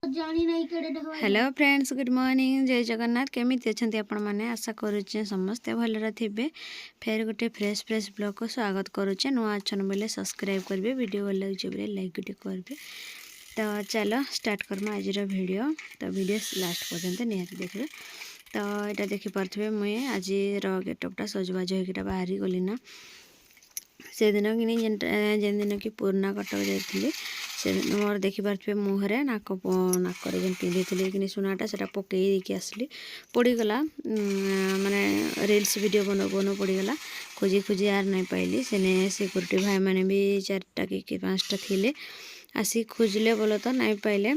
Hello friends, good morning, जय जगन्नाथ। केमिति अच्छे आपण मैंने आशा करुचे समस्ते भलरे थे। फेर गोटे फ्रेश फ्रेश ब्लॉग को स्वागत करुचे। नुआ अच्छन बोले सब्सक्राइब करेंगे, वीडियो भल लगे बोले लाइक गोटे करेंगे। तो चलो स्टार्ट करमा आज वीडियो। तो वीडियो लास्ट पर्यंत निहाती देखिए। तो यहाँ देखिपे मुझे आज गेटअपटा सजबाज होकर बाहरी गली ना से दिन कि जेन दिन कि पुराना कटक जाइली से मोर देखिपे मुहरे नाक जेन पिंधि कि सुनाटा से पकईकि आसली पड़गला माने रील्स वीडियो बनो बनो पड़गला खोजी खोजी यार नहीं पाइली से सिक्यूरीटी भाई मैंने भी 4टा कि 5टा थिले आसी खोजले बोलो तो नहीं पाइले।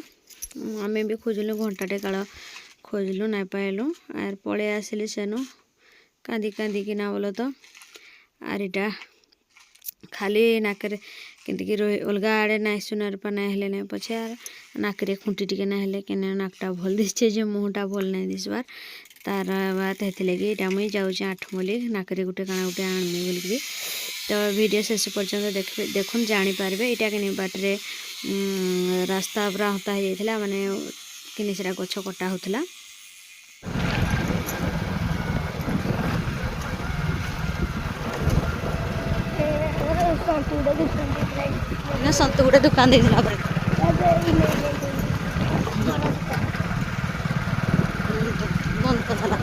आमे भी खोजलु घंटाटे काल खोजलु नहीं पाइलु आर पड़े आसिली सेनु कांदी कांदी कि ना बोलो तो आर इटा खाली नाकरे कि अलग आड़े ना सुनार पा ना हेले ना पछे आर नाकरे खुंटी टिके ना हेले कि नाकटा भल दिशे जे मुहटा भल नहीं दिसबार तार बात हेते लगी एटा मुई जाउची 8 मोली नाकरे गुटे काना गुटे आनमी बोलिकि। तो वीडियो शेष पर्यंत देखुन जानी पारबे एटा कि बाटरे रास्ता पूरा हता हो जाइथिला माने कि सेटा गछ कटा होतला। संतु गोटे दुकान देला बंद करला।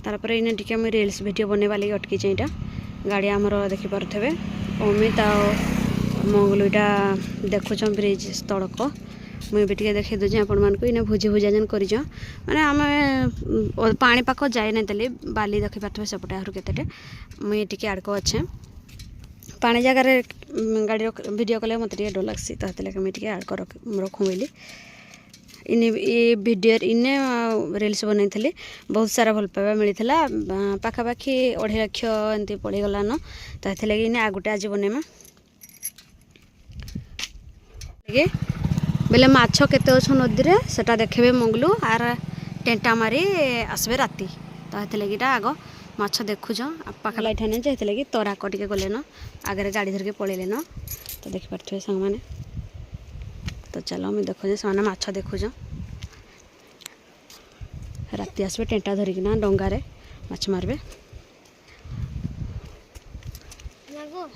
तारपर इन टिके मुझे रील्स वीडियो बनवा लगे अटकी यहाँ गाड़ी आमर देखिपे अमित मंगलूटा देखुच ब्रिज तड़क मुझे टे देखी दूचे आपण मानक इन भोजी भुजा जेन कर मैंने आम पाक जाए नहीं बाली देखिपे सेपटे आहर केते मुझे टे आड़क अच्छे पानी जगार गाड़ी वीडियो कले मत डर लगसी तो लगे मुझे आड़क रखूँ बोली इन वीडियो इने रील्स बनई थी बहुत सारा भल पाइबा मिलता पाखापाखि 2.5 लाख एमती पड़गलान तो लगे इन आगुटे आज बनईमा बोले माछ केते अच्छे नदी रे सेटा देखेबे मंगलू आर टेंटा मारी आसबे राति तो लगे आग माछ देखुच पाखा लाइट नहीं लगे तराक टे गले न आगे गाड़ी धरिके पलैले न तो देखिपे सांग मैंने। तो चलो मुझे देखो से माछ देखुच राति आसबे टेंटा धरिकिना डंगारे माछ मारबे।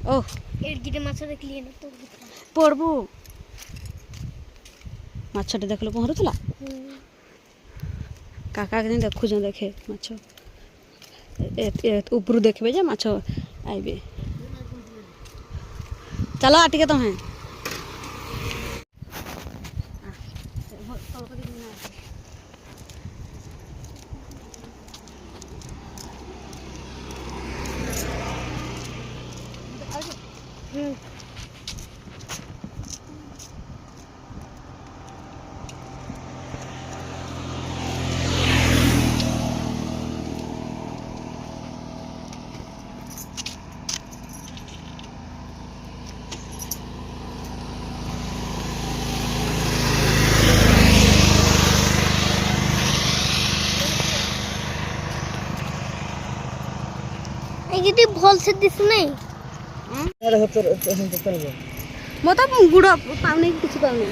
ओ पड़बू माछटे देखल पहरुला काका के देखुच देखे माछ ऊपर देखबे जे माछ आइबे। चलो आटिके तुम्हें ये भल से दिस नहीं अरे होतर होतर मत गुड़ पाउने किसी पाउने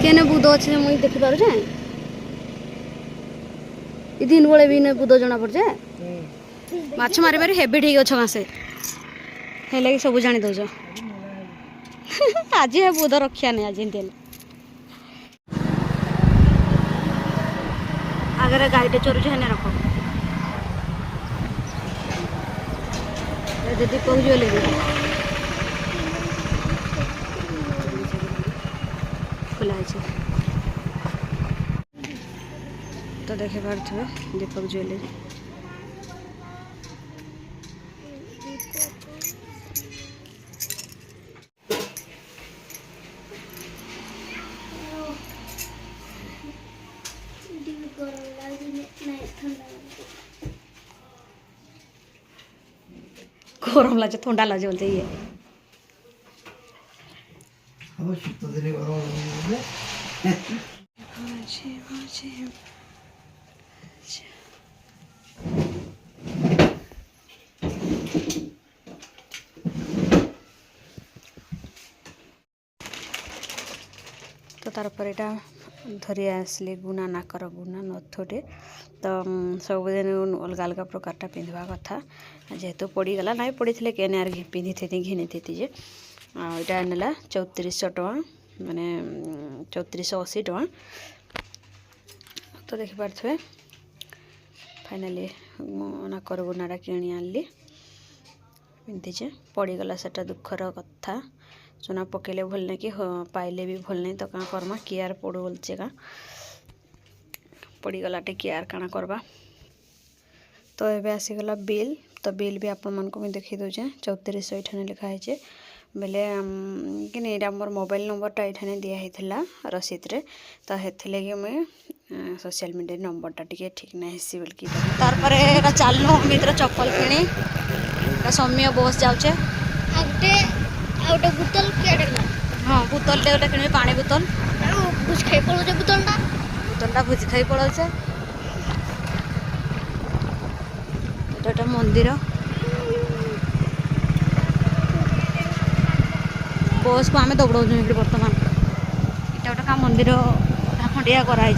केने बुद अच्छे मुझे देखी पारे ये दिन बेले भी न बुद जना पड़े माछ मारे मारे हेबी ठीक अच्छे मासे है सब जानी दौच आज है बुद रखिया नहीं आज एमती आगे गाईटे चोरुच है रख दीदी कहूँ लगे खुला है तो देखे पारे दीपक ज्वेलरी नहीं गरम लागे ठंडा लागे बोलते ये अब शीत दिने गरम बोले भाजे भाजे तो तार पर एटा धरी आसली गुना नाकर गुना नथटे तो सबुदिन अलग अलग प्रकारटा पिंधवा कथा जेहेतु पड़गला ना पड़ी थे केने आर पिंधि थी घिनी थी जे यहाँ नेला 3400 टଙ୍କା माने 3480 टଙ୍କା तो देखिपे फाइनाली नाकर गुनाटा किणी आनली पिंधिचे पड़गला सेटा दुखर कथा सुना पकेले भल नहीं कि पाइले भी भल नहीं तो क्या करमा केयार पड़ू बोलचे का पड़गला टे केयार काना करवा तो ये आसीगला बिल तो बिल भी आपण मन को मैं देखी दूचे 3400 एठाने लिखाई है बेले कि नहीं मोर मोबाइल नंबरटा एठाने दिखाई रसीद रे तो हेथिर लगे मुझे सोशल मीडिया नंबरटा टी ठीक ना हेसी बोलिकी तार चलनु मित्र चप्पल किणी सौम्य बस जाऊे आउटे बोतल केडे हाँ बोतल टे गोटे किणी पानी बोतल भुज खाई पड़ो बोतलटा भुज खाई पड़ाऊे এটা मंदिर बस को आम दौड़ाऊ बर्तमान এটা গোটা मंदिर खंडिया कराई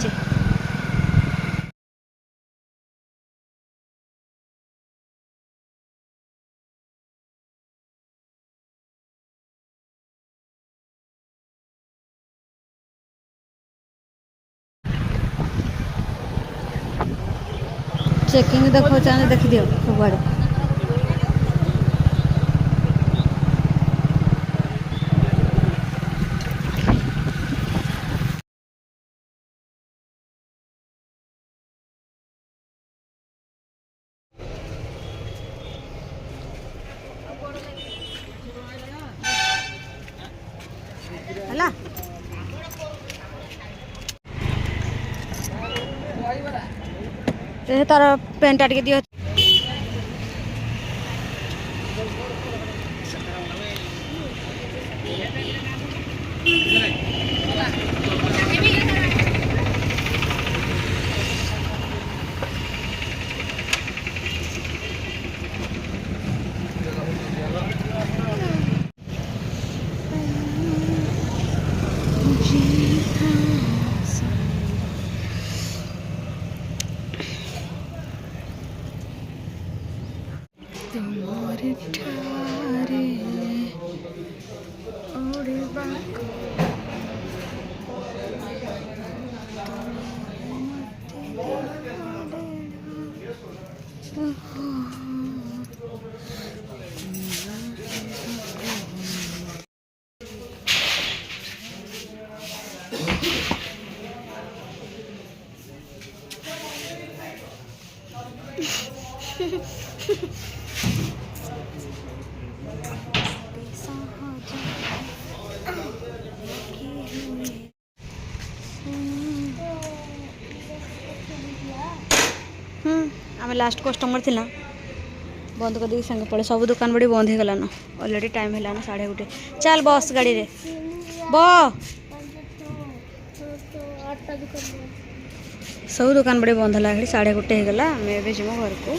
चेकिंग देखो चाहे देख दियो सब हला तार पेंटा टे दियो तुम्हारे ठारे ओड़वा आम लास्ट कस्टमर थिला बंद कर दी संगे पड़े सब दुकान बड़ी बंद हो गलान ऑलरेडी टाइम है 1:30 चल बस गाड़ी रे सब दुकान बड़ी बंद है 1:30 हो गला आम ए जीव घर को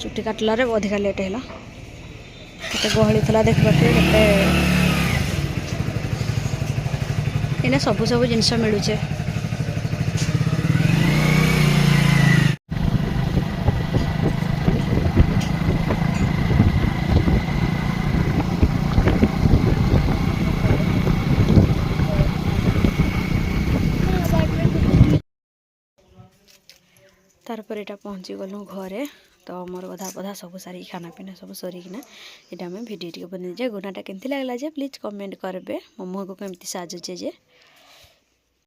चुट्टी काटला रे अधिका लेट है गहली था देखते इन्हें सब जिनस मिलूचे तारपर यहाँ पहुँची गलु घरे तो मोर गधा पधा सब सारी खाना पीना सब सरिकिना यहाँ आम भिडियो टे बन गुनाटा केमती लगला जे प्लीज कमेंट करबे मो मुह को केमती साजुचे जे